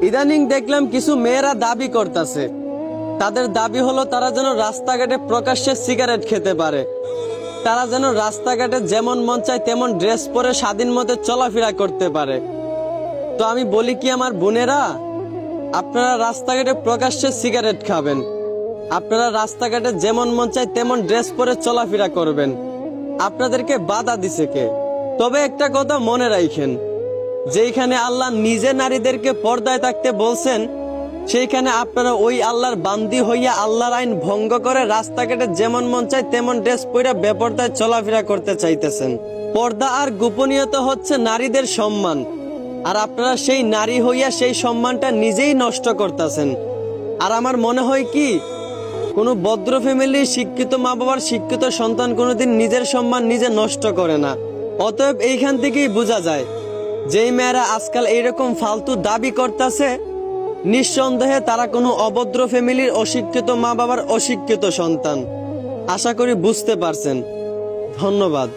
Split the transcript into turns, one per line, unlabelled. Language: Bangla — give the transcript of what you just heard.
ইদানিং দেখলাম কিছু মেয়েরা দাবি করতেছে, তাদের দাবি হলো তারা যেন রাস্তাঘাটে প্রকাশ্যে সিগারেট খেতে পারে, তারা যেন রাস্তাঘাটে যেমন মন চায় তেমন ড্রেস পরে স্বাধীন মতে চলাফেরা করতে পারে। তো আমি বলি কি আমার বোনেরা, আপনারা রাস্তাঘাটে প্রকাশ্যে সিগারেট খাবেন, আপনারা রাস্তাঘাটে যেমন মন চায় তেমন ড্রেস পরে চলাফেরা করবেন, আপনাদেরকে বাধা দিছে কে? তবে একটা কথা মনে রাখেন, যেইখানে আল্লাহ নিজে নারীদেরকে পর্দায় থাকতে বলছেন, সেইখানে আপনারা ওই আল্লাহর বান্দি হইয়া আল্লাহর আইন ভঙ্গ করে রাস্তাঘাটে যেমন মন চায় তেমন ড্রেস পরে বেপরদায় চলাফেরা করতে চাইতেছেন। পর্দা আর গোপনীয়তা হচ্ছে নারীদের সম্মান, আর আপনারা সেই নারী হইয়া সেই সম্মানটা নিজেই নষ্ট করতেছেন। আর আমার মনে হয় কি, কোনো ভদ্র ফ্যামিলির শিক্ষিত মা বাবার শিক্ষিত সন্তান কোনোদিন নিজের সম্মান নিজে নষ্ট করে না। অতএব এইখান থেকেই বোঝা যায়, যেই মেয়েরা আজকাল এইরকম ফালতু দাবি করতেছে, নিঃসন্দেহে তারা কোনো অভদ্র ফ্যামিলির অশিক্ষিত মা বাবার অশিক্ষিত সন্তান। আশা করি বুঝতে পারছেন। ধন্যবাদ।